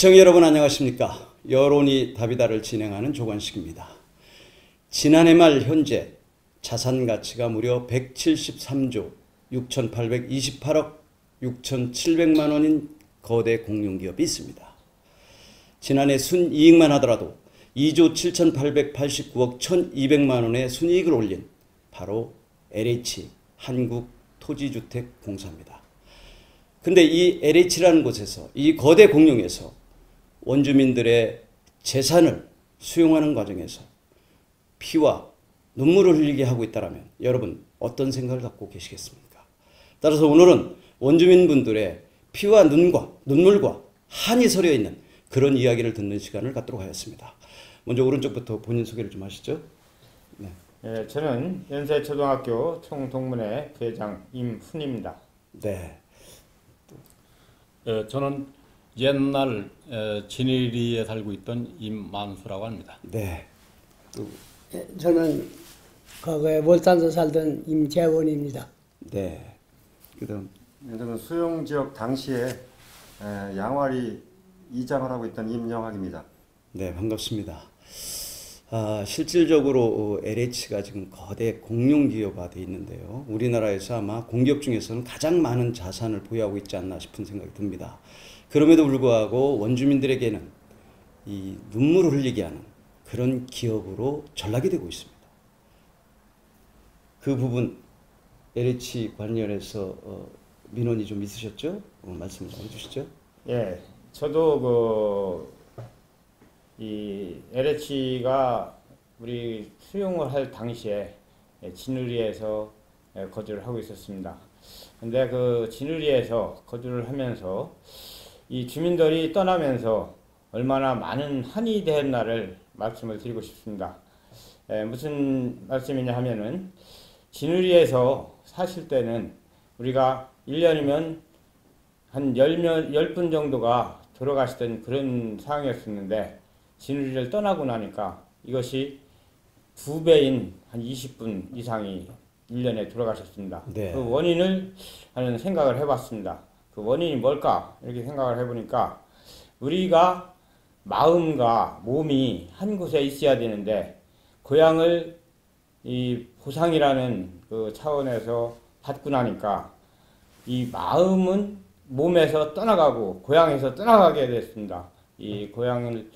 시청자 여러분 안녕하십니까? 여론이 답이다를 진행하는 조관식입니다. 지난해 말 현재 자산 가치가 무려 173조 6,828억 6,700만 원인 거대 공룡기업이 있습니다. 지난해 순이익만 하더라도 2조 7,889억 1,200만 원의 순이익을 올린 바로 LH 한국토지주택공사입니다. 근데 이 LH라는 곳에서, 이 거대 공룡에서 원주민들의 재산을 수용하는 과정에서 피와 눈물을 흘리게 하고 있다면 여러분 어떤 생각을 갖고 계시겠습니까? 따라서 오늘은 원주민분들의 피와 눈물과 한이 서려 있는 그런 이야기를 듣는 시간을 갖도록 하였습니다. 먼저 오른쪽부터 본인 소개를 좀 하시죠. 네. 네, 저는 연세초등학교 총동문회 부회장 임훈입니다. 네. 저는 옛날 진일이에 살고 있던 임만수라고 합니다. 네. 저는 과거에 월산서 살던 임재원입니다. 네. 그다음 저는 수용지역 당시에 양화리 이장을 하고 있던 임영학입니다. 네, 반갑습니다. 실질적으로 LH가 지금 거대 공룡기업화되어 있는데요. 우리나라에서 아마 공기업 중에서는 가장 많은 자산을 보유하고 있지 않나 싶은 생각이 듭니다. 그럼에도 불구하고 원주민들에게는 이 눈물을 흘리게 하는 그런 기업으로 전락이 되고 있습니다. 그 부분 LH 관련해서 민원이 좀 있으셨죠? 말씀 좀 해주시죠. 예, 저도 이 LH가 우리 수용을 할 당시에 진의리에서 거주를 하고 있었습니다. 근데 그 진의리에서 거주를 하면서 이 주민들이 떠나면서 얼마나 많은 한이 되었나를 말씀을 드리고 싶습니다. 무슨 말씀이냐 하면은 진의리에서 사실 때는 우리가 1년이면 한 10분 정도가 돌아가시던 그런 상황이었었는데 진의리를 떠나고 나니까 이것이 2배인 한 20분 이상이 1년에 돌아가셨습니다. 네. 그 원인을 하는 생각을 해봤습니다. 그 원인이 뭘까? 이렇게 생각을 해보니까 우리가 마음과 몸이 한 곳에 있어야 되는데 고향을 이 보상이라는 그 차원에서 받고 나니까 이 마음은 몸에서 떠나가고 고향에서 떠나가게 됐습니다. 이 고향을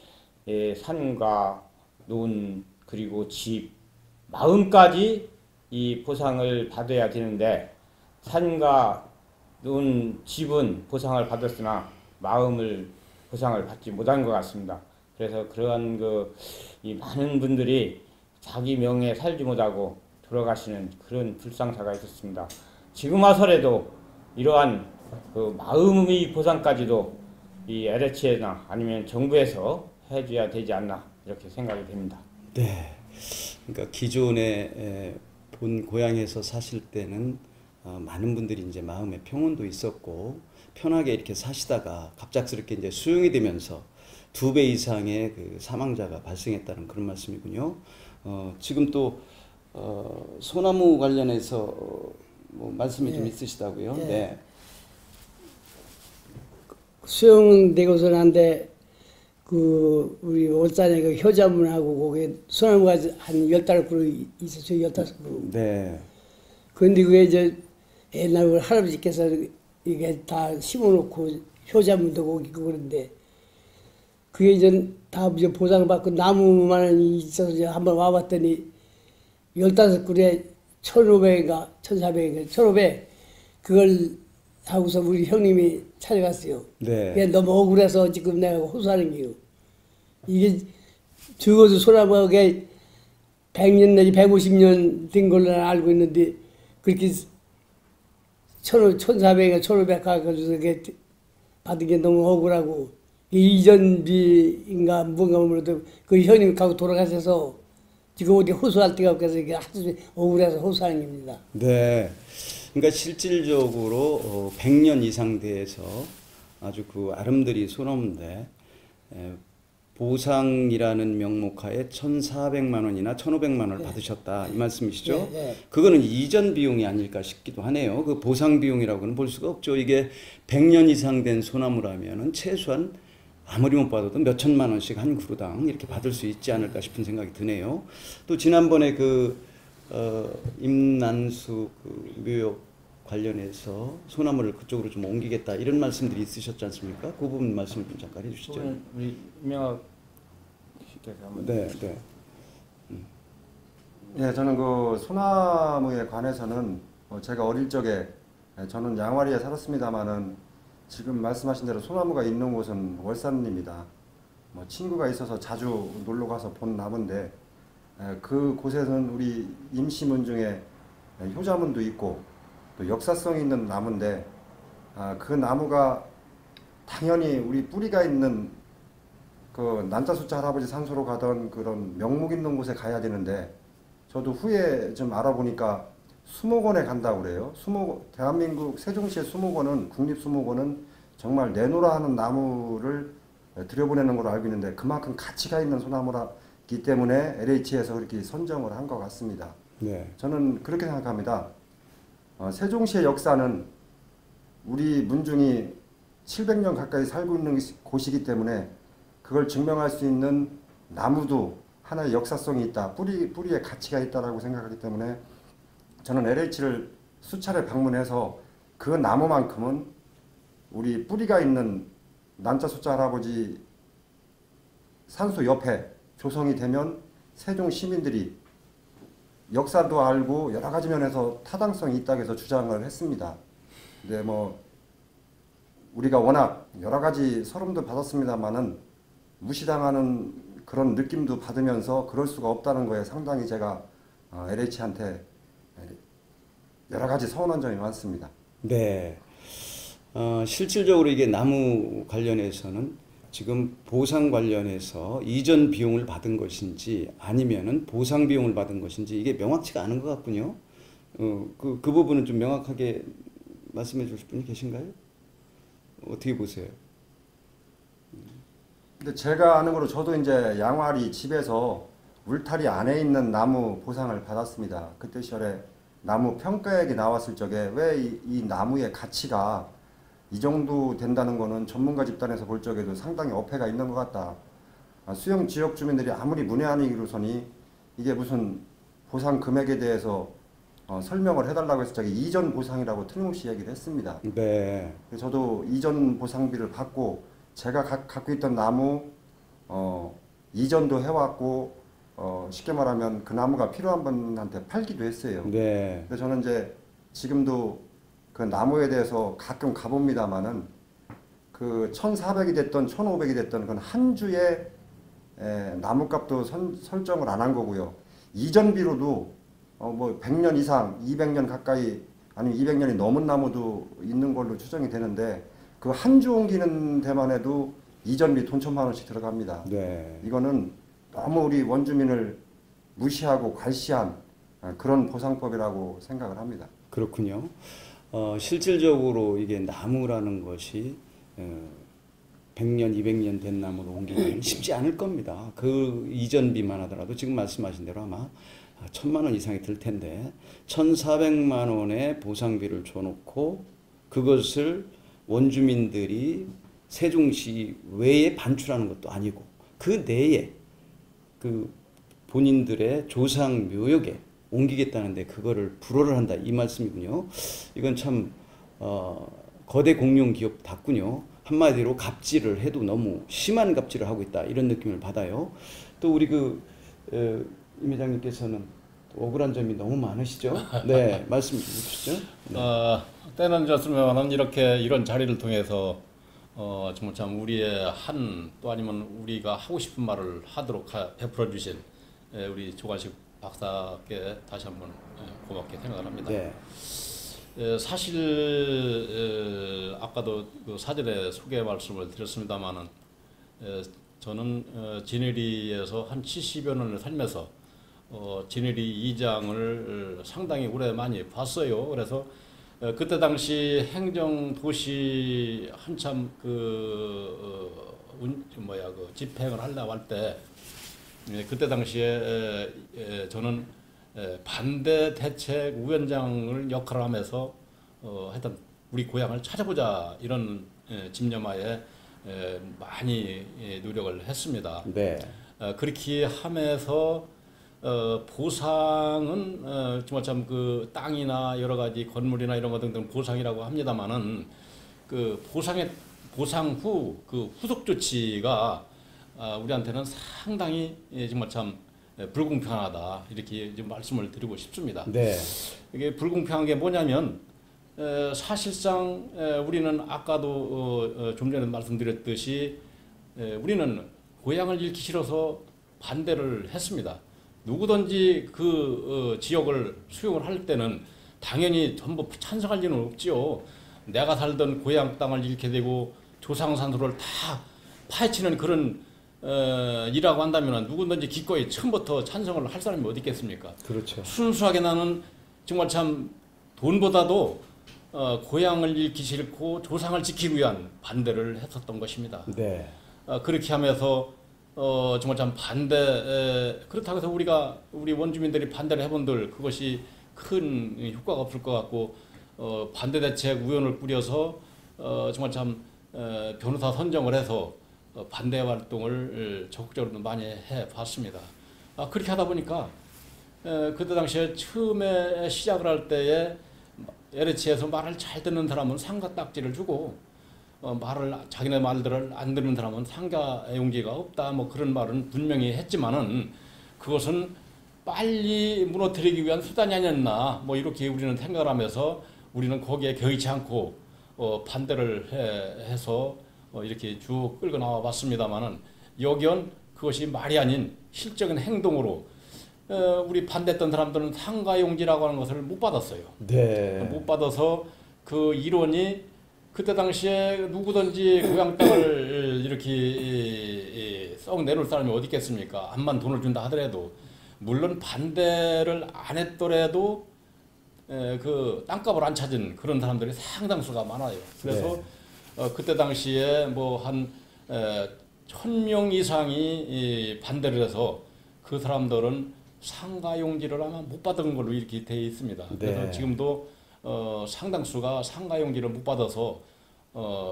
산과 논 그리고 집 마음까지 이 보상을 받아야 되는데 산과 논 집은 보상을 받았으나 마음을 보상을 받지 못한 것 같습니다. 그래서 그러한 이 많은 분들이 자기 명예에 살지 못하고 돌아가시는 그런 불상사가 있었습니다. 지금 와서라도 이러한 그 마음의 보상까지도 이 LH나 아니면 정부에서 해줘야 되지 않나 이렇게 생각이 됩니다. 네. 그러니까 기존에 본 고향에서 사실 때는 많은 분들이 이제 마음의 평온도 있었고 편하게 이렇게 사시다가 갑작스럽게 이제 수용이 되면서 2배 이상의 그 사망자가 발생했다는 그런 말씀이군요. 지금 또 소나무 관련해서 뭐 말씀이 좀 있으시다고요? 네. 네. 수용되고서 난데 그 우리 울산에 그 효자문하고 거기 소나무가 한 10그루 있었어요. 15그루. 네. 그런데 그게 이제 옛날 우리 할아버지께서 이게 다 심어놓고 효자문도 거기 있고 그런데 그게 이제 다 이제 보상을 받고 나무만 있어서 이제 한번 와봤더니 15그루에 1,500인가 1,400인가 1,500 그걸 하고서 우리 형님이 찾아갔어요. 네. 그게 너무 억울해서 지금 내가 호소하는 게요. 이게 적어도 소나무가 100년 내지 150년 된 걸로 알고 있는데 그렇게 1,400인가 1,500 가가지고 그게 받은 게 너무 억울하고 이전비인가 뭔가 모르도 그 형님이 가고 돌아가셔서 지금 어디 호소할 데가 없어서 이게 아주 억울해서 호소하는 겁니다. 네. 그러니까 실질적으로 100년 이상 돼서 아주 그 아름드리 소나무인데 보상이라는 명목하에 1,400만 원이나 1,500만 원을 네. 받으셨다 이 말씀이시죠? 네, 네. 그거는 이전 비용이 아닐까 싶기도 하네요. 그 보상 비용이라고는 볼 수가 없죠. 이게 100년 이상 된 소나무라면은 최소한 아무리 못 받아도 몇 천만 원씩 한 그루당 이렇게 받을 수 있지 않을까 싶은 생각이 드네요. 또 지난번에 임난수 묘역 관련해서 소나무를 그쪽으로 좀 옮기겠다 이런 말씀들이 있으셨지 않습니까? 그 부분 말씀을 좀 잠깐 해주시죠. 우리 임명학 씨께서 한번. 네, 네. 예, 저는 그 소나무에 관해서는 제가 어릴 적에 저는 양화리에 살았습니다마는 지금 말씀하신 대로 소나무가 있는 곳은 월산입니다. 뭐 친구가 있어서 자주 놀러 가서 본 나무인데 그 곳에는 우리 임시문 중에 효자문도 있고 또 역사성이 있는 나무인데 그 나무가 당연히 우리 뿌리가 있는 그 난자숫자 할아버지 산소로 가던 그런 명목 있는 곳에 가야 되는데 저도 후에 좀 알아보니까 수목원에 간다고 그래요. 대한민국 세종시의 수목원은 국립수목원은 정말 내노라 하는 나무를 들여보내는 걸로 알고 있는데 그만큼 가치가 있는 소나무라기 때문에 LH에서 그렇게 선정을 한 것 같습니다. 네. 저는 그렇게 생각합니다. 세종시의 역사는 우리 문중이 700년 가까이 살고 있는 곳이기 때문에 그걸 증명할 수 있는 나무도 하나의 역사성이 있다. 뿌리에 가치가 있다라고 생각하기 때문에 저는 LH를 수차례 방문해서 그 나무만큼은 우리 뿌리가 있는 난자숫자 할아버지 산소 옆에 조성이 되면 세종 시민들이 역사도 알고 여러 가지 면에서 타당성이 있다고 해서 주장을 했습니다. 근데 뭐 우리가 워낙 여러 가지 서름도 받았습니다만은 무시당하는 그런 느낌도 받으면서 그럴 수가 없다는 거에 상당히 제가 LH한테 여러 가지 서운한 점이 많습니다. 네. 실질적으로 이게 나무 관련해서는 지금 보상 관련해서 이전 비용을 받은 것인지 아니면은 보상 비용을 받은 것인지 이게 명확치가 않은 것 같군요. 그 부분은 좀 명확하게 말씀해 주실 분이 계신가요? 어떻게 보세요? 근데 제가 아는 거로 저도 이제 양화리 집에서 울타리 안에 있는 나무 보상을 받았습니다. 그때 시절에 나무 평가액이 나왔을 적에 왜 이 나무의 가치가 이 정도 된다는 거는 전문가 집단에서 볼 적에도 상당히 어폐가 있는 것 같다. 수영 지역 주민들이 아무리 문외한이로서니 이게 무슨 보상 금액에 대해서 설명을 해달라고 해서 저기 이전 보상이라고 틀림없이 얘기를 했습니다. 네. 저도 이전 보상비를 받고 제가 갖고 있던 나무 이전도 해왔고 쉽게 말하면 그 나무가 필요한 분한테 팔기도 했어요. 네. 근데 저는 이제 지금도 그 나무에 대해서 가끔 가봅니다만은 그 1,400이 됐던 1,500이 됐던 그건 한 주에 나무값도 설정을 안 한 거고요. 이전비로도 뭐 100년 이상, 200년 가까이 아니면 200년이 넘은 나무도 있는 걸로 추정이 되는데 그 한 주 옮기는 데만 해도 이전비 돈 1,000만 원씩 들어갑니다. 네. 이거는 너무 우리 원주민을 무시하고 갈시한 그런 보상법이라고 생각을 합니다. 그렇군요. 실질적으로 이게 나무라는 것이 100년, 200년 된 나무를 옮기기는 쉽지 않을 겁니다. 그 이전비만 하더라도 지금 말씀하신 대로 아마 1,000만 원 이상이 들 텐데 1,400만 원의 보상비를 줘놓고 그것을 원주민들이 세종시 외에 반출하는 것도 아니고 그 내에 그 본인들의 조상 묘역에 옮기겠다는데 그거를 불허를 한다 이 말씀이군요. 이건 참 거대 공룡 기업답군요. 한마디로 갑질을 해도 너무 심한 갑질을 하고 있다 이런 느낌을 받아요. 또 우리 임 회장님께서는 억울한 점이 너무 많으시죠? 네, 말씀 주시죠. 네. 때는 졌으면은 이런 자리를 통해서 정말 참 우리의 또 아니면 우리가 하고 싶은 말을 하도록 베풀어 주신 우리 조관식 박사께 다시 한번 고맙게 생각을 합니다. 네. 사실 아까도 그 사전에 소개 말씀을 드렸습니다마는 저는 진해리에서 한 70여 년을 살면서 진해리 이장을 상당히 오래 많이 봤어요. 그래서 그때 당시 행정도시 한참 집행을 하려고 할 때 그때 당시에 저는 반대 대책 위원장을 역할을 하면서 하여튼 우리 고향을 찾아보자 이런 집념하에 많이 노력을 했습니다. 네. 그렇게 하면서 보상은 정말 참 그 땅이나 여러 가지 건물이나 이런 것 등등 보상이라고 합니다만은 그 보상 후 그 후속 조치가 우리한테는 상당히 정말 참 불공평하다 이렇게 좀 말씀을 드리고 싶습니다. 네. 이게 불공평한 게 뭐냐면 사실상 우리는 아까도 좀 전에 말씀드렸듯이 우리는 고향을 잃기 싫어서 반대를 했습니다. 누구든지 그 지역을 수용을 할 때는 당연히 전부 찬성할 리는 없지요. 내가 살던 고향 땅을 잃게 되고 조상산소를 다 파헤치는 그런 일이라고 한다면 누구든지 기꺼이 처음부터 찬성을 할 사람이 어디 있겠습니까? 그렇죠. 순수하게 나는 정말 참 돈보다도 고향을 잃기 싫고 조상을 지키기 위한 반대를 했었던 것입니다. 네. 그렇게 하면서 정말 참 그렇다고 해서 우리 원주민들이 반대를 해본들 그것이 큰 효과가 없을 것 같고 반대 대책 위원을 꾸려서 정말 참 변호사 선정을 해서 반대 활동을 적극적으로 많이 해봤습니다. 그렇게 하다 보니까 그때 당시에 처음에 시작을 할 때에 LH에서 말을 잘 듣는 사람은 상가 딱지를 주고 자기네 말들을 안 듣는 사람은 상가 용지가 없다 뭐 그런 말은 분명히 했지만은 그것은 빨리 무너뜨리기 위한 수단이 아니었나 뭐 이렇게 우리는 생각을 하면서 우리는 거기에 겨의치 않고 반대를 해서 이렇게 쭉 끌고 나와 봤습니다만은 여기온 그것이 말이 아닌 실적인 행동으로 우리 반대했던 사람들은 상가용지라고 하는 것을 못 받았어요. 네. 못 받아서 그 이론이 그때 당시에 누구든지 고향 땅을 이렇게 썩 내놓을 사람이 어디 있겠습니까? 암만 돈을 준다 하더라도 물론 반대를 안 했더라도 그 땅값을 안 찾은 그런 사람들이 상당수가 많아요. 그래서 그때 당시에 뭐 한 1000명 이상이 반대를 해서 그 사람들은 상가용지를 아마 못 받은 걸로 이렇게 되어 있습니다. 그래서 네. 지금도 상당수가 상가용지를 못 받아서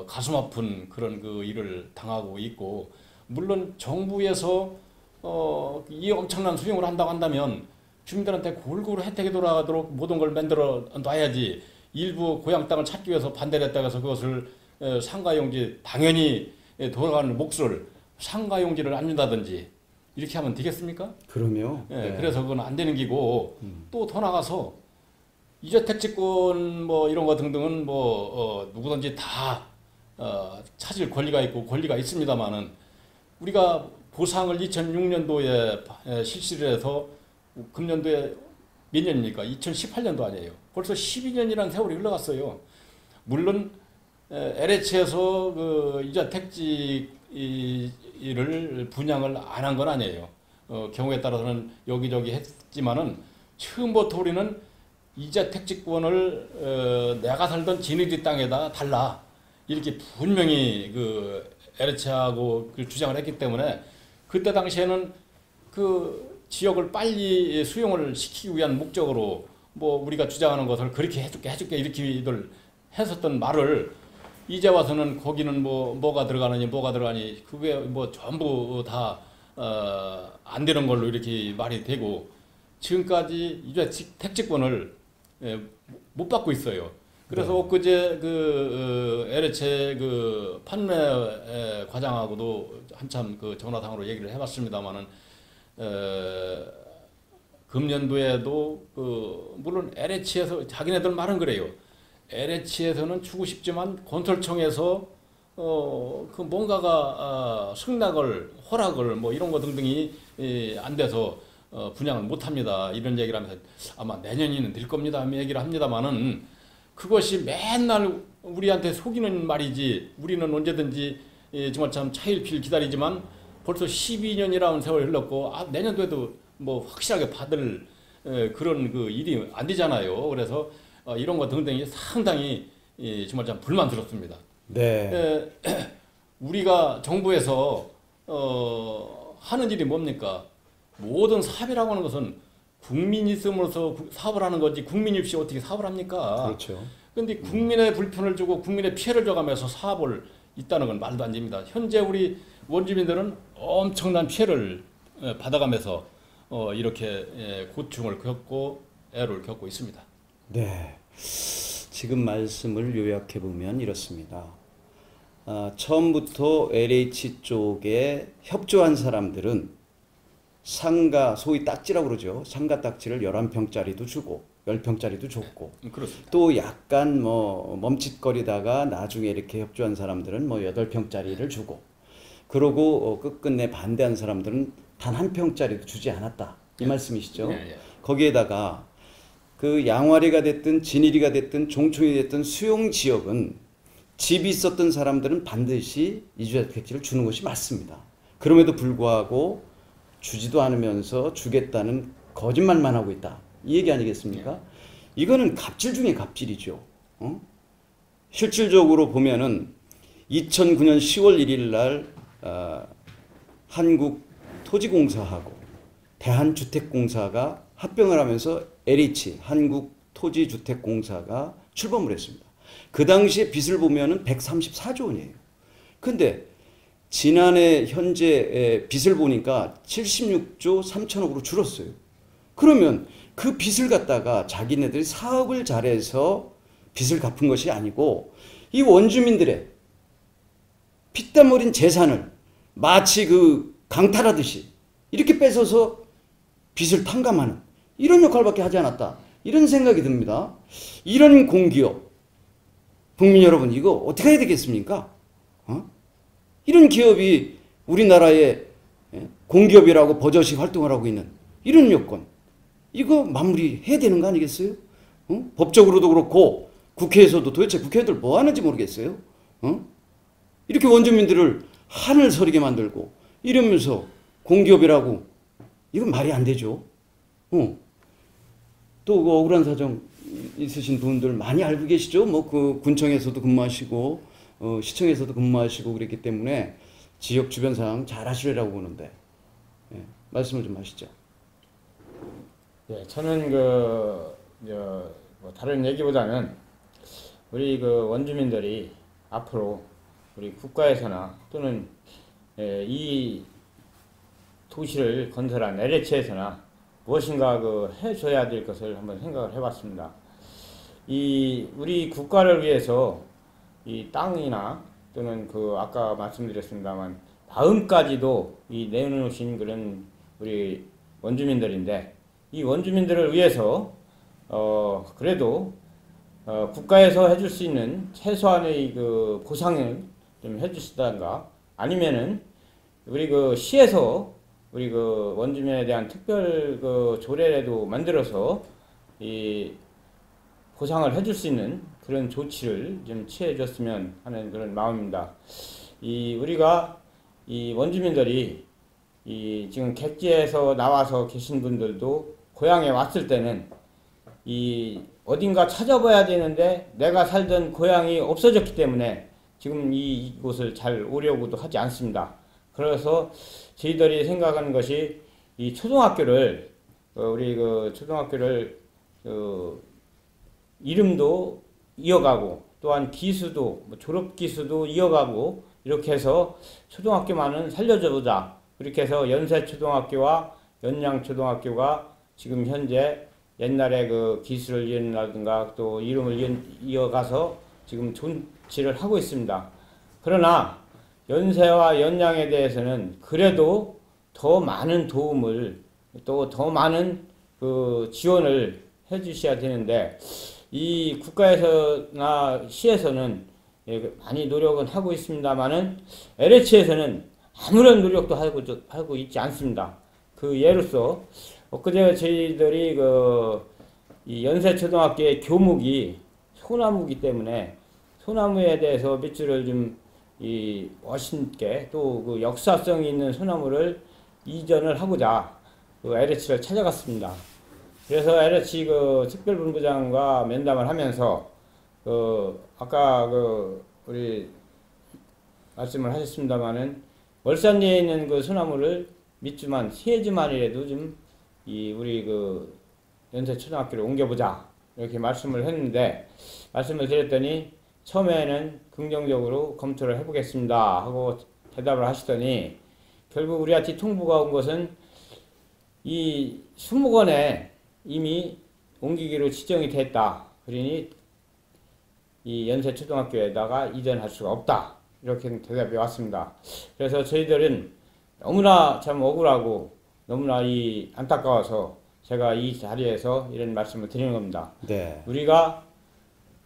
가슴 아픈 그런 그 일을 당하고 있고 물론 정부에서 이 엄청난 수용을 한다고 한다면 주민들한테 골고루 혜택이 돌아가도록 모든 걸 만들어 놔야지 일부 고향 땅을 찾기 위해서 반대를 했다고 해서 그것을 상가용지 당연히 돌아가는 몫을 상가용지를 안 준다든지 이렇게 하면 되겠습니까? 그럼요. 네. 그래서 그건 안 되는 기고 또 더 나가서 이주택지권 뭐 이런 거 등등은 뭐 누구든지 다 찾을 권리가 있고 권리가 있습니다만은 우리가 보상을 2006년도에 실시를 해서 금년도에 몇 년입니까? 2018년도 아니에요. 벌써 12년이라는 세월이 흘러갔어요. 물론 LH에서 그 이자 택지를 분양을 안 한 건 아니에요. 경우에 따라서는 여기저기 했지만은 처음부터 우리는 이자 택지권을 내가 살던 지네들 땅에다 달라 이렇게 분명히 그 LH하고 주장을 했기 때문에 그때 당시에는 그 지역을 빨리 수용을 시키기 위한 목적으로 뭐 우리가 주장하는 것을 그렇게 해줄게 이렇게들 했었던 말을 이제 와서는 거기는 뭐가 들어가니 그게 뭐 전부 다 안 되는 걸로 이렇게 말이 되고 지금까지 이제 택지권을 못 받고 있어요. 그래서 엊그제 그 LH 그 판매 과장하고도 한참 그 전화상으로 얘기를 해봤습니다만은 금년도에도 그 물론 LH에서 자기네들 말은 그래요. LH에서는 주고 싶지만 건설청에서 그 뭔가가 승낙을 허락을 뭐 이런 거 등등이 안 돼서 분양을 못 합니다. 이런 얘기를 하면서 아마 내년에는 될 겁니다. 얘기를 합니다만은 그것이 맨날 우리한테 속이는 말이지 우리는 언제든지 정말 참 차일피일 기다리지만 벌써 12년이라는 세월이 흘렀고 내년도에도 뭐 확실하게 받을 그런 그 일이 안 되잖아요. 그래서 이런 거 등등이 상당히 정말 참 불만스럽습니다. 네. 우리가 정부에서 하는 일이 뭡니까? 모든 사업이라고 하는 것은 국민이 있음으로써 사업을 하는 거지 국민이 없이 어떻게 사업을 합니까? 그렇죠. 그런데 국민의 불편을 주고 국민의 피해를 줘가면서 사업을 있다는 건 말도 안 됩니다. 현재 우리 원주민들은 엄청난 피해를 받아가면서 이렇게 고충을 겪고 애를 겪고 있습니다. 네. 지금 말씀을 요약해 보면 이렇습니다. 처음부터 LH 쪽에 협조한 사람들은 상가, 소위 딱지라고 그러죠. 상가 딱지를 11평짜리도 주고 10평짜리도 줬고 그렇습니다. 또 약간 뭐 멈칫거리다가 나중에 이렇게 협조한 사람들은 뭐 8평짜리를 주고 그러고 끝끝내 반대한 사람들은 단 1평짜리도 주지 않았다. 이 말씀이시죠. 예. 거기에다가 그 양화리가 됐든 진일이가 됐든 종촌이 됐든 수용 지역은 집이 있었던 사람들은 반드시 이주택지를 주는 것이 맞습니다. 그럼에도 불구하고 주지도 않으면서 주겠다는 거짓말만 하고 있다. 이 얘기 아니겠습니까? 이거는 갑질 중에 갑질이죠. 실질적으로 보면은 2009년 10월 1일 날 한국토지공사하고 대한주택공사가 합병을 하면서 LH 한국토지주택공사가 출범을 했습니다. 그 당시에 빚을 보면은 134조 원이에요. 근데 지난해 현재 빚을 보니까 76조 3천억으로 줄었어요. 그러면 그 빚을 갖다가 자기네들이 사업을 잘해서 빚을 갚은 것이 아니고 이 원주민들의 피땀 어린 재산을 마치 그 강탈하듯이 이렇게 뺏어서 빚을 탕감하는 이런 역할밖에 하지 않았다. 이런 생각이 듭니다. 이런 공기업, 국민 여러분 이거 어떻게 해야 되겠습니까? 이런 기업이 우리나라의 공기업이라고 버젓이 활동을 하고 있는 이런 여건 이거 마무리해야 되는 거 아니겠어요? 법적으로도 그렇고 국회에서도 도대체 국회의원들 뭐 하는지 모르겠어요. 이렇게 원주민들을 한을 서리게 만들고 이러면서 공기업이라고 이건 말이 안 되죠. 또 그 억울한 사정 있으신 분들 많이 알고 계시죠? 뭐 그 군청에서도 근무하시고 시청에서도 근무하시고 그랬기 때문에 지역 주변 상황 잘 아시리라고 보는데 말씀을 좀 하시죠. 네, 저는 뭐 다른 얘기보다는 우리 그 원주민들이 앞으로 우리 국가에서나 또는 이 도시를 건설한 LH에서나 무엇인가 해줘야 될 것을 한번 생각을 해봤습니다. 우리 국가를 위해서 이 땅이나 또는 아까 말씀드렸습니다만 마음까지도 내놓으신 그런 우리 원주민들인데 이 원주민들을 위해서 그래도 국가에서 해줄 수 있는 최소한의 그 보상을 좀 해주시다가 아니면은 우리 시에서 우리 원주민에 대한 특별 조례라도 만들어서 이 보상을 해줄 수 있는 그런 조치를 좀 취해 줬으면 하는 그런 마음입니다. 우리가 원주민들이 지금 객지에서 나와서 계신 분들도 고향에 왔을 때는 어딘가 찾아봐야 되는데 내가 살던 고향이 없어졌기 때문에 지금 이곳을 잘 오려고도 하지 않습니다. 그래서 저희들이 생각하는 것이 이 초등학교를 우리 초등학교를 이름도 이어가고 또한 기수도 졸업 기수도 이어가고 이렇게 해서 초등학교만은 살려줘보자. 그렇게 해서 연세초등학교와 연양초등학교가 지금 현재 옛날에 기술을 이어나든가 또 이름을 이어가서 지금 존치를 하고 있습니다. 그러나 연세와 연양에 대해서는 그래도 더 많은 도움을 또 더 많은 지원을 해주셔야 되는데 이 국가에서나 시에서는 많이 노력은 하고 있습니다만은 LH에서는 아무런 노력도 하고 있지 않습니다. 예로서 엊그제 저희들이 이 연세초등학교의 교목이 소나무이기 때문에 소나무에 대해서 몇 줄을 좀 멋있게 또 역사성이 있는 소나무를 이전을 하고자 LH를 찾아갔습니다. 그래서 LH 특별본부장과 면담을 하면서 아까 우리 말씀을 하셨습니다마는 월산리에 있는 소나무를 몇 주만 3주만이라도 좀 우리 연세초등학교를 옮겨보자 이렇게 말씀을 했는데 말씀을 드렸더니 처음에는 긍정적으로 검토를 해보겠습니다 하고 대답을 하시더니 결국 우리한테 통보가 온 것은 이 수목원에 이미 옮기기로 지정이 됐다. 그러니 이 연세초등학교에다가 이전할 수가 없다. 이렇게 대답이 왔습니다. 그래서 저희들은 너무나 참 억울하고 너무나 이 안타까워서 제가 이 자리에서 이런 말씀을 드리는 겁니다. 네. 우리가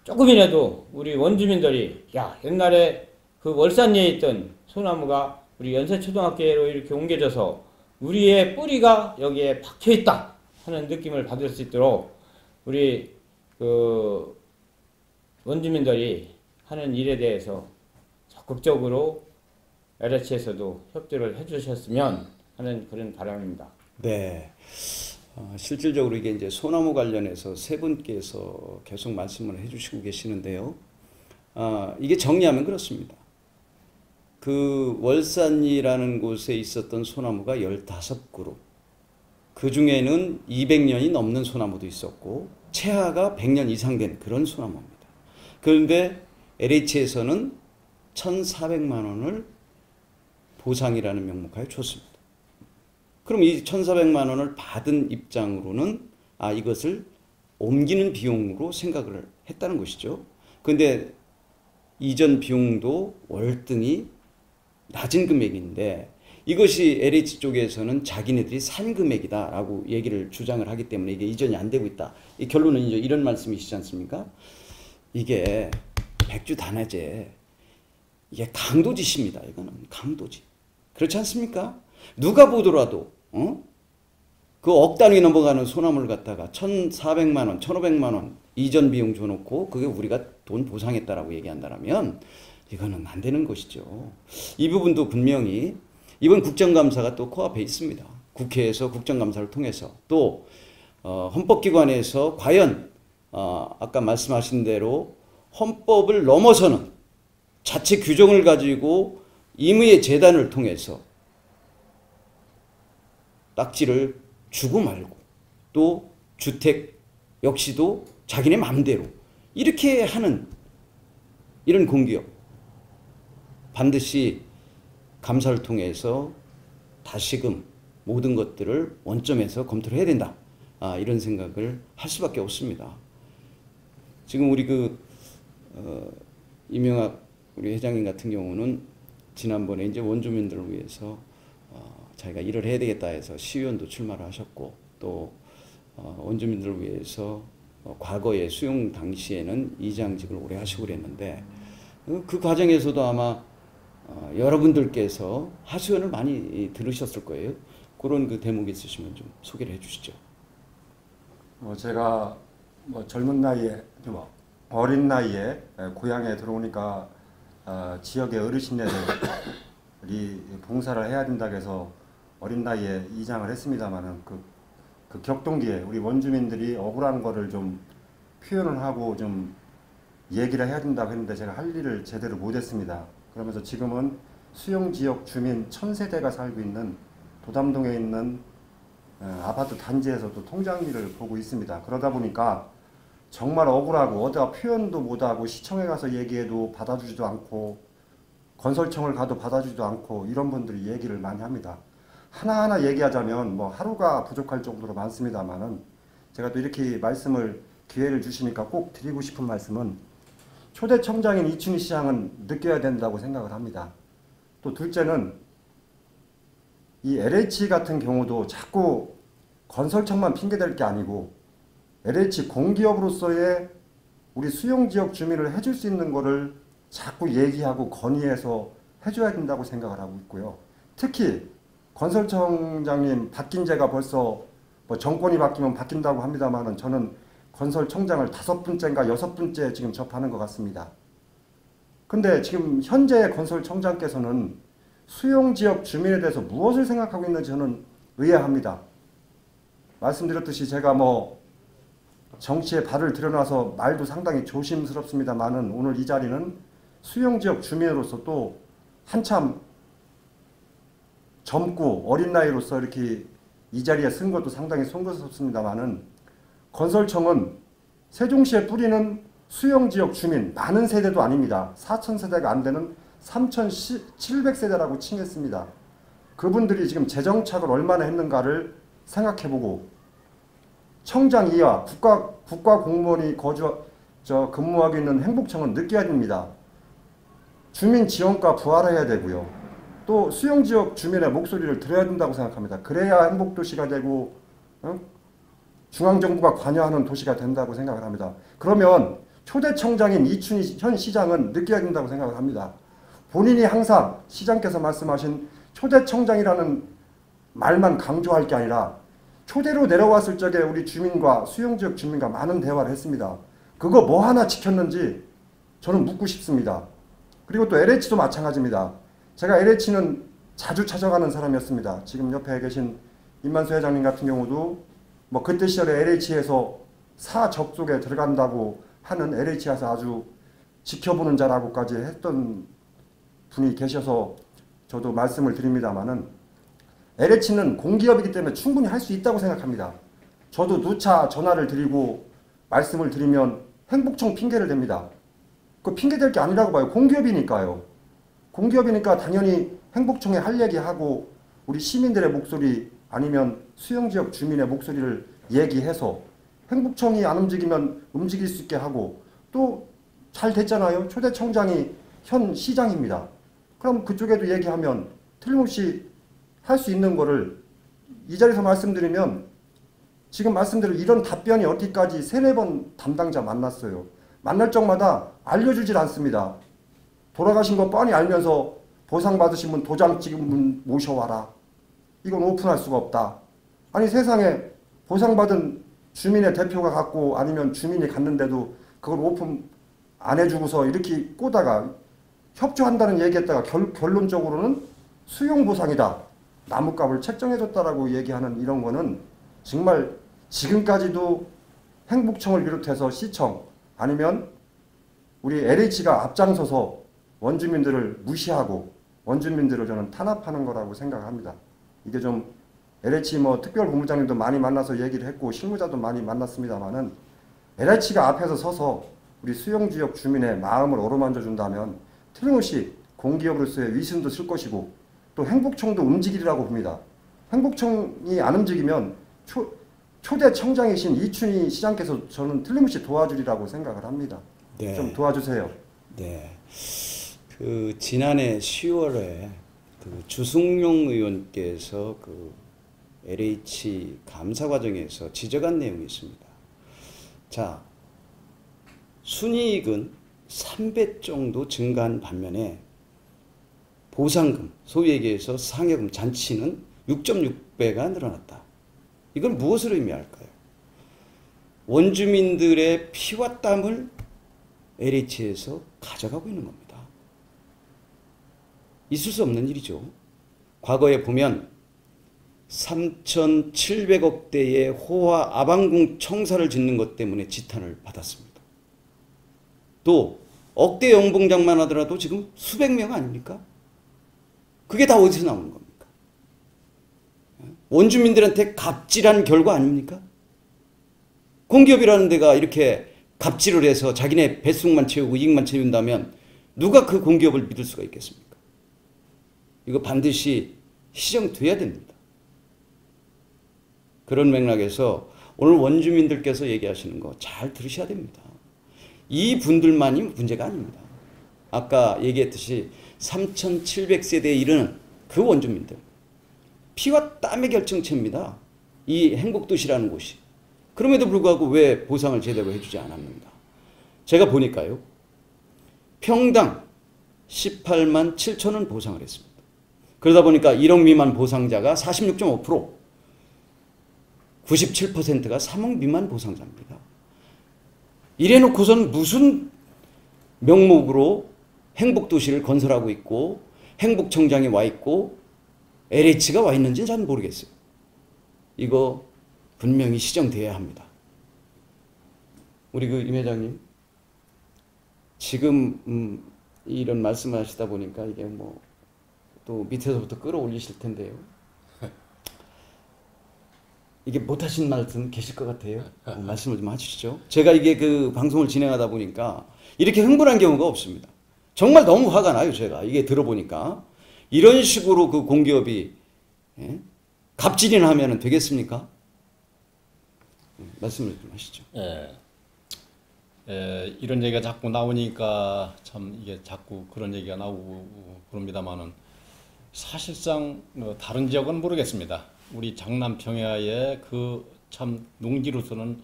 조금이라도 우리 원주민들이 야 옛날에 그 월산리에 있던 소나무가 우리 연세초등학교로 이렇게 옮겨져서 우리의 뿌리가 여기에 박혀있다 하는 느낌을 받을 수 있도록 우리 그 원주민들이 하는 일에 대해서 적극적으로 LH에서도 협조를 해주셨으면 하는 그런 바람입니다. 네. 실질적으로 이게 이제 소나무 관련해서 세 분께서 계속 말씀을 해주시고 계시는데요. 이게 정리하면 그렇습니다. 그 월산리라는 곳에 있었던 소나무가 15그루. 그 중에는 200년이 넘는 소나무도 있었고, 채하가 100년 이상 된 그런 소나무입니다. 그런데 LH에서는 1,400만 원을 보상이라는 명목하에 줬습니다. 그럼 이 1,400만 원을 받은 입장으로는 이것을 옮기는 비용으로 생각을 했다는 것이죠. 그런데 이전 비용도 월등히 낮은 금액인데 이것이 LH 쪽에서는 자기네들이 산 금액이다라고 얘기를 주장을 하기 때문에 이게 이전이 안 되고 있다. 이 결론은 이제 이런 말씀이시지 않습니까? 이게 백주단해제, 이게 강도짓입니다. 이거는 강도짓. 그렇지 않습니까? 누가 보더라도 그 억 단위 넘어가는 소나무를 갖다가 1,400만 원, 1,500만 원 이전 비용 줘놓고 그게 우리가 돈 보상했다라고 얘기한다면 이거는 안 되는 것이죠. 이 부분도 분명히 이번 국정감사가 또 코앞에 있습니다. 국회에서 국정감사를 통해서 또 헌법기관에서 과연 아까 말씀하신 대로 헌법을 넘어서는 자체 규정을 가지고 임의의 재단을 통해서 딱지를 주고 말고 또 주택 역시도 자기네 마음대로 이렇게 하는 이런 공기업 반드시 감사를 통해서 다시금 모든 것들을 원점에서 검토를 해야 된다. 이런 생각을 할 수밖에 없습니다. 지금 우리 이명학 우리 회장님 같은 경우는 지난번에 이제 원주민들을 위해서 자기가 일을 해야 되겠다 해서 시의원도 출마를 하셨고 또 원주민들을 위해서 과거에 수용 당시에는 이장직을 오래 하시고 그랬는데 그 과정에서도 아마 여러분들께서 하소연을 많이 들으셨을 거예요. 그런 그 대목이 있으시면 좀 소개를 해주시죠. 제가 젊은 나이에 어린 나이에 고향에 들어오니까 지역의 어르신네들이 봉사를 해야 된다고 해서 어린 나이에 이장을 했습니다만은 그 격동기에 우리 원주민들이 억울한 거를 좀 표현을 하고 좀 얘기를 해야 된다고 했는데 제가 할 일을 제대로 못했습니다. 그러면서 지금은 수용지역 주민 1,000세대가 살고 있는 도담동에 있는 아파트 단지에서도 통장 일을 보고 있습니다. 그러다 보니까 정말 억울하고 어디가 표현도 못하고 시청에 가서 얘기해도 받아주지도 않고 건설청을 가도 받아주지도 않고 이런 분들이 얘기를 많이 합니다. 하나하나 얘기하자면 하루가 부족할 정도로 많습니다만은 제가 또 이렇게 말씀을 기회를 주시니까 꼭 드리고 싶은 말씀은 초대 청장인 이춘희 시장은 느껴야 된다고 생각을 합니다. 또 둘째는 이 LH 같은 경우도 자꾸 건설청만 핑계댈 게 아니고 LH 공기업으로서의 우리 수용지역 주민을 해줄 수 있는 거를 자꾸 얘기하고 건의해서 해줘야 된다고 생각을 하고 있고요. 특히 건설청장님 바뀐 지가 벌써 정권이 바뀌면 바뀐다고 합니다만은 저는 건설청장을 5번째인가 6번째 지금 접하는 것 같습니다. 근데 지금 현재 건설청장께서는 수용지역 주민에 대해서 무엇을 생각하고 있는지 저는 의아합니다. 말씀드렸듯이 제가 정치에 발을 들여놔서 말도 상당히 조심스럽습니다만은 오늘 이 자리는 수용지역 주민으로서 또 한참 젊고 어린 나이로서 이렇게 이 자리에 쓴 것도 상당히 송구스럽습니다만은 건설청은 세종시의 뿌리는 수용지역 주민 많은 세대도 아닙니다. 4,000세대가 안 되는 3,700세대라고 칭했습니다. 그분들이 지금 재정착을 얼마나 했는가를 생각해보고 청장 이하 국가 공무원이 근무하고 있는 행복청은 느껴야 됩니다. 주민 지원과 부활해야 되고요. 또 수용지역 주민의 목소리를 들어야 된다고 생각합니다. 그래야 행복도시가 되고 중앙정부가 관여하는 도시가 된다고 생각을 합니다. 그러면 초대청장인 이춘희 현 시장은 느껴야 된다고 생각을 합니다. 본인이 항상 시장께서 말씀하신 초대청장이라는 말만 강조할 게 아니라 초대로 내려왔을 적에 우리 주민과 수용지역 주민과 많은 대화를 했습니다. 그거 뭐 하나 지켰는지 저는 묻고 싶습니다. 그리고 또 LH도 마찬가지입니다. 제가 LH는 자주 찾아가는 사람이었습니다. 지금 옆에 계신 임만수 회장님 같은 경우도 뭐 그때 시절에 LH에서 사적속에 들어간다고 하는 LH에서 아주 지켜보는 자라고까지 했던 분이 계셔서 저도 말씀을 드립니다마는 LH는 공기업이기 때문에 충분히 할 수 있다고 생각합니다. 저도 누차 전화를 드리고 말씀을 드리면 행복청 핑계를 댑니다. 그 핑계 댈 게 아니라고 봐요. 공기업이니까요. 공기업이니까 당연히 행복청에 할 얘기하고 우리 시민들의 목소리 아니면 수용지역 주민의 목소리를 얘기해서 행복청이 안 움직이면 움직일 수 있게 하고 또 잘 됐잖아요. 초대청장이 현 시장입니다. 그럼 그쪽에도 얘기하면 틀림없이 할 수 있는 거를 이 자리에서 말씀드리면 지금 말씀대로 이런 답변이 어디까지 3-4번 담당자 만났어요. 만날 적마다 알려주질 않습니다. 돌아가신 거 뻔히 알면서 보상받으신 분 도장 찍은 분 모셔와라. 이건 오픈할 수가 없다. 아니 세상에 보상받은 주민의 대표가 갖고 아니면 주민이 갔는데도 그걸 오픈 안 해주고서 이렇게 꼬다가 협조한다는 얘기했다가 결론적으로는 수용보상이다. 나무값을 책정해줬다라고 얘기하는 이런 거는 정말 지금까지도 행복청을 비롯해서 시청 아니면 우리 LH가 앞장서서 원주민들을 무시하고 원주민들을 저는 탄압하는 거라고 생각합니다. 이게 좀 LH 특별본부장님도 많이 만나서 얘기를 했고 실무자도 많이 만났습니다만은 LH가 앞에서 서서 우리 수용지역 주민의 마음을 어루만져 준다면 틀림없이 공기업으로서의 위신도 쓸 것이고 또 행복청도 움직이리라고 봅니다. 행복청이 안 움직이면 초대청장이신 이춘희 시장께서 저는 틀림없이 도와주리라고 생각을 합니다. 네. 좀 도와주세요. 네. 그 지난해 10월에 그 주승용 의원께서 그 LH 감사 과정에서 지적한 내용이 있습니다. 자, 순이익은 3배 정도 증가한 반면에 보상금, 소위 얘기해서 상여금, 잔치는 6.6배가 늘어났다. 이건 무엇을 의미할까요? 원주민들의 피와 땀을 LH에서 가져가고 있는 겁니다. 있을 수 없는 일이죠. 과거에 보면 3,700억대의 호화 아방궁 청사를 짓는 것 때문에 지탄을 받았습니다. 또 억대 연봉장만 하더라도 지금 수백 명 아닙니까? 그게 다 어디서 나오는 겁니까? 원주민들한테 갑질한 결과 아닙니까? 공기업이라는 데가 이렇게 갑질을 해서 자기네 뱃속만 채우고 이익만 채운다면 누가 그 공기업을 믿을 수가 있겠습니까? 이거 반드시 시정돼야 됩니다. 그런 맥락에서 오늘 원주민들께서 얘기하시는 거 잘 들으셔야 됩니다. 이 분들만이 문제가 아닙니다. 아까 얘기했듯이 3,700세대에 이르는 그 원주민들. 피와 땀의 결정체입니다. 이 행복도시라는 곳이. 그럼에도 불구하고 왜 보상을 제대로 해주지 않았는가. 제가 보니까요. 평당 18만 7천원 보상을 했습니다. 그러다 보니까 1억 미만 보상자가 46.5%, 97%가 3억 미만 보상자입니다. 이래놓고선 무슨 명목으로 행복도시를 건설하고 있고 행복청장이 와 있고 LH가 와 있는지는 잘 모르겠어요. 이거 분명히 시정돼야 합니다. 우리 임 회장님 지금 이런 말씀을 하시다 보니까 이게 또 밑에서부터 끌어올리실 텐데요. 이게 못하신 말씀 계실 것 같아요. 말씀을 좀 해주시죠. 제가 이게 그 방송을 진행하다 보니까 이렇게 흥분한 경우가 없습니다. 정말 너무 화가 나요. 제가 이게 들어보니까 이런 식으로 그 공기업이 예? 갑질이나 하면 되겠습니까? 말씀을 좀 하시죠. 이런 얘기가 자꾸 나오니까 참 이게 자꾸 그런 얘기가 나오고 그럽니다만은 사실상 다른 지역은 모르겠습니다. 우리 장남 평야의 그 참 농지로서는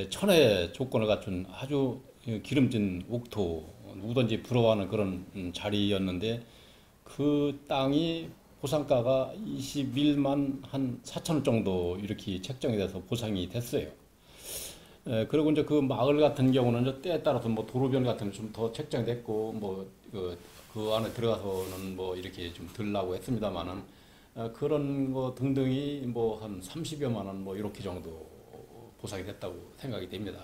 천혜의 조건을 갖춘 아주 기름진 옥토 누구든지 부러워하는 그런 자리였는데 그 땅이 보상가가 21만 한 4천 원 정도 이렇게 책정이 돼서 보상이 됐어요. 그리고 이제 그 마을 같은 경우는 이제 때에 따라서 뭐 도로변 같은 게 좀 더 책정됐고 뭐 그 안에 들어가서는 뭐 이렇게 좀 들라고 했습니다만은 그런 거 등등이 뭐 한 30여만 원 뭐 이렇게 정도 보상이 됐다고 생각이 됩니다.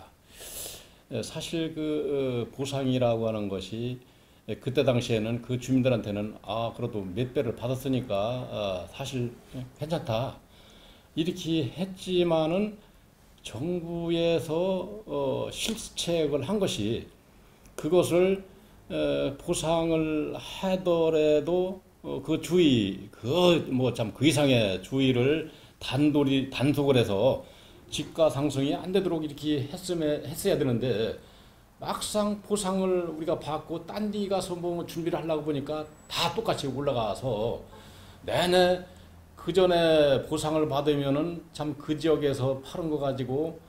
사실 그 보상이라고 하는 것이 그때 당시에는 그 주민들한테는 그래도 몇 배를 받았으니까 사실 괜찮다 이렇게 했지만은 정부에서 실책을 한 것이 그것을 보상을 하더라도 그 주의 뭐 참 그 이상의 주의를 단속을 해서 집가 상승이 안 되도록 이렇게 했어야 되는데 막상 보상을 우리가 받고 딴 데 가서 뭐 준비를 하려고 보니까 다 똑같이 올라가서 내내 그 전에 보상을 받으면은 참 그 지역에서 파는 거 가지고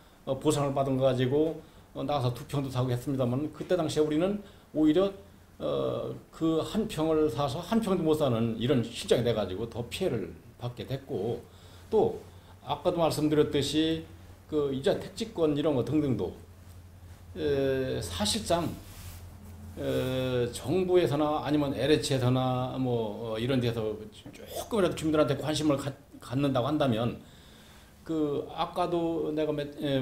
보상을 받은 거 가지고 나가서 두 평도 사고 했습니다만 그때 당시에 우리는 오히려 그 한 평을 사서 한 평도 못 사는 이런 실정이 돼 가지고 더 피해를 받게 됐고 또 아까도 말씀드렸듯이 그 이자 택지권 이런 거 등등도 사실상 정부에서나 아니면 LH에서나 뭐 이런 데서 조금이라도 주민들한테 관심을 갖는다고 한다면 그 아까도 내가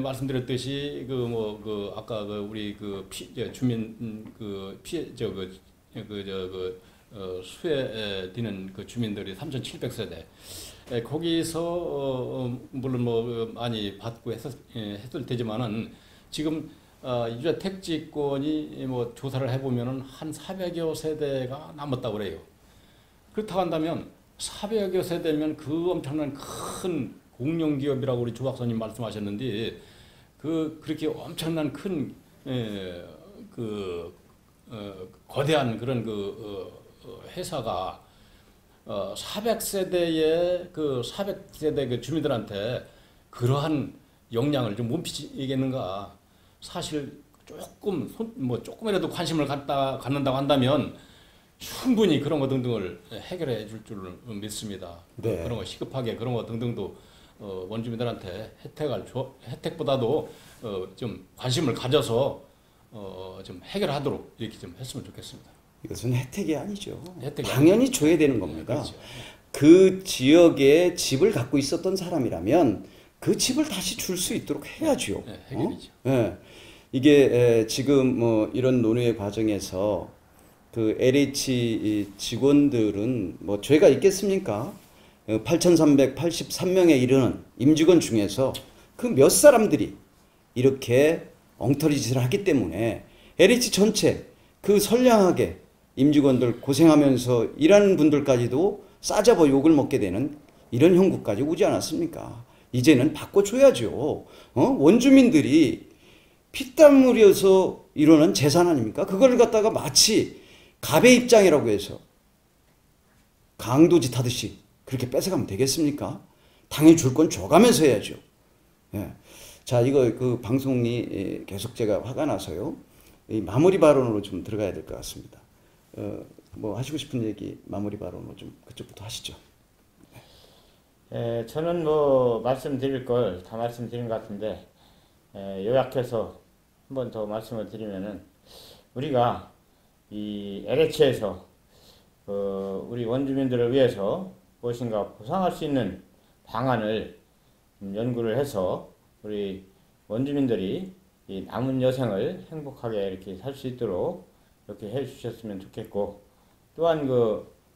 말씀드렸듯이 그 뭐 그 아까 그 우리 그 주민 그 피해 수해 되는 그 주민들이 3,700세대 거기서 물론 뭐 많이 받고 했을 테지만은 지금 유자 택지권이 뭐 조사를 해보면은 한 400여 세대가 남았다고 그래요. 그렇다고 한다면 400여 세대면 그 엄청난 큰 공룡기업이라고 우리 조 박사님 말씀하셨는데 그렇게 엄청난 큰 거대한 그런 회사가 400세대의 그 400세대 그 주민들한테 그러한 영향을 좀 못 미치겠는가? 사실 조금이라도 관심을 갖는다고 한다면 충분히 그런 거 등등을 해결해 줄 줄 믿습니다. 네. 그런 거 시급하게 그런 거 등등도 원주민들한테 혜택보다도 좀 관심을 가져서 좀 해결하도록 이렇게 좀 했으면 좋겠습니다. 이것은 혜택이 아니죠. 혜택이 당연히 줘야 되는 겁니다. 그렇죠. 그 지역에 집을 갖고 있었던 사람이라면 그 집을 다시 줄 수 있도록 해야죠. 네, 해결이죠. 이게 지금 뭐 이런 논의의 과정에서 그 LH 직원들은 뭐 죄가 있겠습니까? 8,383명에 이르는 임직원 중에서 그 몇 사람들이 이렇게 엉터리 짓을 하기 때문에 LH 전체 그 선량하게 임직원들 고생하면서 일하는 분들까지도 싸잡아 욕을 먹게 되는 이런 형국까지 오지 않았습니까? 이제는 바꿔줘야죠. 원주민들이 피땀 흘려서 이루는 재산 아닙니까? 그걸 갖다가 마치 갑의 입장이라고 해서 강도짓 하듯이 그렇게 뺏어가면 되겠습니까? 당연히 줄 건 줘가면서 해야죠. 예. 자, 이거 그 방송이 계속 제가 화가 나서요. 이 마무리 발언으로 좀 들어가야 될 것 같습니다. 뭐 하시고 싶은 얘기 마무리 발언으로 좀 그쪽부터 하시죠. 저는 뭐 말씀드릴 걸 다 말씀드린 것 같은데 요약해서 한 번 더 말씀을 드리면은 우리가 이 LH에서 우리 원주민들을 위해서 무엇인가 보상할 수 있는 방안을 연구를 해서 우리 원주민들이 이 남은 여생을 행복하게 이렇게 살 수 있도록 이렇게 해 주셨으면 좋겠고 또한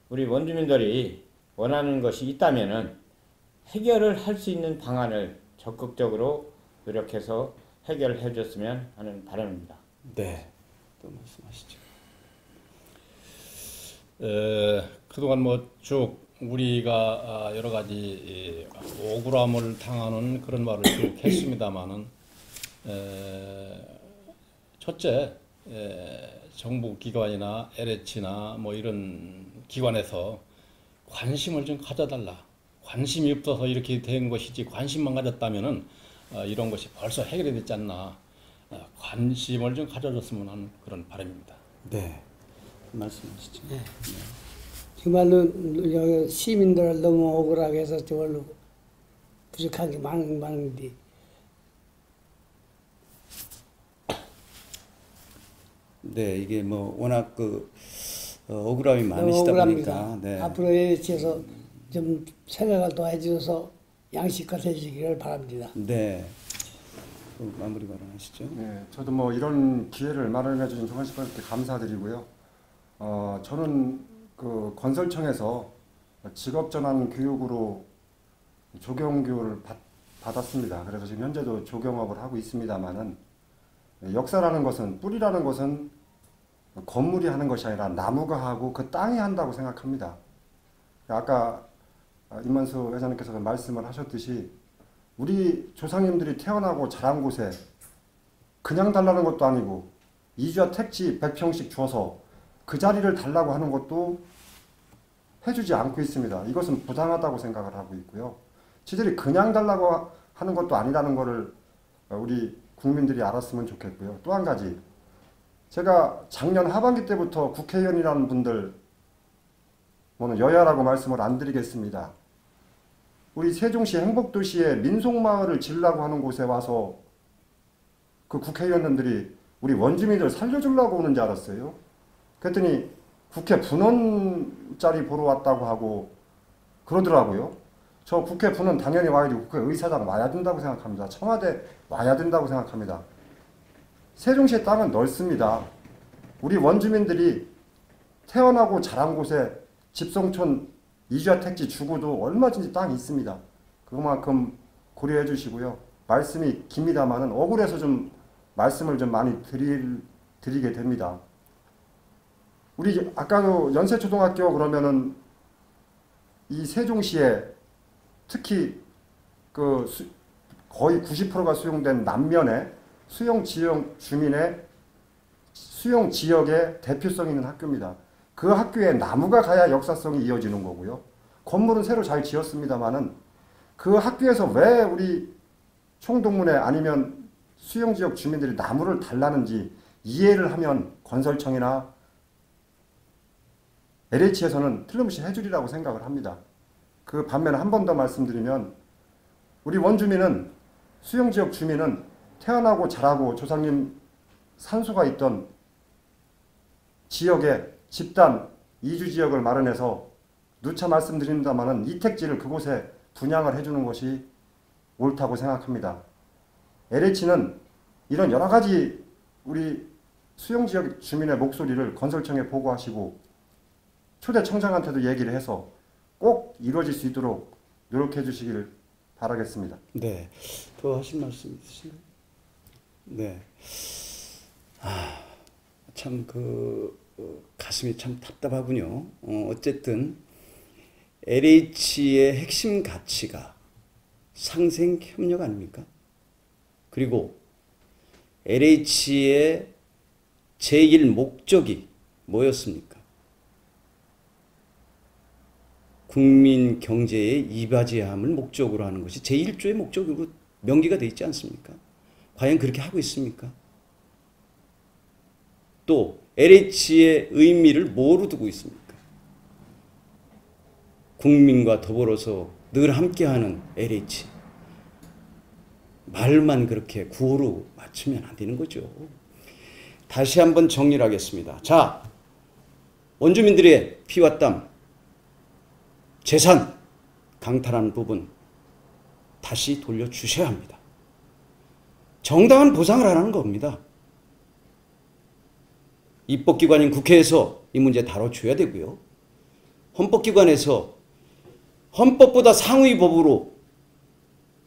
우리 원주민들이 원하는 것이 있다면은 해결을 할 수 있는 방안을 적극적으로 노력해서 해결해 줬으면 하는 바람입니다. 네. 또 말씀하시죠. 그동안 뭐 쭉 우리가 여러 가지 억울함을 당하는 그런 말을 쭉 했습니다마는 첫째 정부 기관이나 LH나 뭐 이런 기관에서 관심을 좀 가져달라. 관심이 없어서 이렇게 된 것이지 관심만 가졌다면은 이런 것이 벌써 해결이 됐지 않나. 관심을 좀 가져줬으면 하는 그런 바람입니다. 네. 말씀하시죠. 네. 정말로 시민들을 너무 억울하게 해서 정말로 부족한 게 많은데 네, 이게 뭐 워낙 억울함이 많으시다 보니까 네. 앞으로 LH에서 좀 생각을 더 해주셔서 양식화 해주시기를 바랍니다. 네. 마무리 발언하시죠. 네, 저도 뭐 이런 기회를 마련해 주신 조관식 박사님께 감사드리고요. 저는 그 건설청에서 직업전환 교육으로 조경교육을 받았습니다. 그래서 지금 현재도 조경업을 하고 있습니다만은 역사라는 것은 뿌리라는 것은 건물이 하는 것이 아니라 나무가 하고 그 땅이 한다고 생각합니다. 아까 임만수 회장님께서 말씀을 하셨듯이 우리 조상님들이 태어나고 자란 곳에 그냥 달라는 것도 아니고 이주와 택지 100평씩 줘서 그 자리를 달라고 하는 것도 해주지 않고 있습니다. 이것은 부당하다고 생각을 하고 있고요. 지들이 그냥 달라고 하는 것도 아니라는 것을 우리 국민들이 알았으면 좋겠고요. 또 한 가지, 제가 작년 하반기 때부터 국회의원이라는 분들, 뭐는 여야라고 말씀을 안 드리겠습니다. 우리 세종시 행복도시에 민속마을을 지으려고 하는 곳에 와서 그 국회의원들이 우리 원주민들 살려주려고 오는 줄 알았어요. 그랬더니 국회 분원 자리 보러 왔다고 하고 그러더라고요. 저 국회 분원 당연히 와야 되고 국회의사당 와야 된다고 생각합니다. 청와대 와야 된다고 생각합니다. 세종시의 땅은 넓습니다. 우리 원주민들이 태어나고 자란 곳에 집성촌 이주와 택지 주고도 얼마든지 땅이 있습니다. 그만큼 고려해 주시고요. 말씀이 깁니다만은 억울해서 좀 말씀을 좀 많이 드리게 됩니다. 우리 아까도 연세초등학교 그러면은 이 세종시에 특히 그 거의 90%가 수용된 남면에 수용 지역 주민의 수용 지역의 대표성 있는 학교입니다. 그 학교에 나무가 가야 역사성이 이어지는 거고요. 건물은 새로 잘 지었습니다만은 그 학교에서 왜 우리 총동문회 아니면 수용 지역 주민들이 나무를 달라는지 이해를 하면 건설청이나 LH에서는 틀림없이 해주리라고 생각을 합니다. 그 반면에 한 번 더 말씀드리면 우리 원주민은 수용지역 주민은 태어나고 자라고 조상님 산소가 있던 지역에 집단 이주지역을 마련해서 누차 말씀드립니다마는 이택지를 그곳에 분양을 해주는 것이 옳다고 생각합니다. LH는 이런 여러 가지 우리 수용지역 주민의 목소리를 건설청에 보고하시고 초대 청장한테도 얘기를 해서 꼭 이루어질 수 있도록 노력해 주시길 바라겠습니다. 네. 더 하실 말씀 있으신가요? 네. 참 가슴이 참 답답하군요. 어쨌든 LH의 핵심 가치가 상생 협력 아닙니까? 그리고 LH의 제1 목적이 뭐였습니까? 국민 경제의 이바지함을 목적으로 하는 것이 제1조의 목적으로 명기가 되어 있지 않습니까? 과연 그렇게 하고 있습니까? 또 LH의 의미를 뭐로 두고 있습니까? 국민과 더불어서 늘 함께하는 LH. 말만 그렇게 구호로 맞추면 안 되는 거죠. 다시 한번 정리를 하겠습니다. 자, 원주민들의 피와 땀, 재산 강탈하는 부분 다시 돌려주셔야 합니다. 정당한 보상을 하라는 겁니다. 입법기관인 국회에서 이 문제 다뤄줘야 되고요. 헌법기관에서 헌법보다 상위 법으로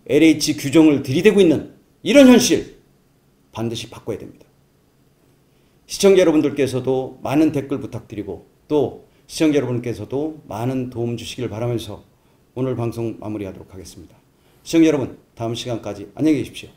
LH 규정을 들이대고 있는 이런 현실 반드시 바꿔야 됩니다. 시청자 여러분들께서도 많은 댓글 부탁드리고 또 시청자 여러분께서도 많은 도움 주시길 바라면서 오늘 방송 마무리하도록 하겠습니다. 시청자 여러분, 다음 시간까지 안녕히 계십시오.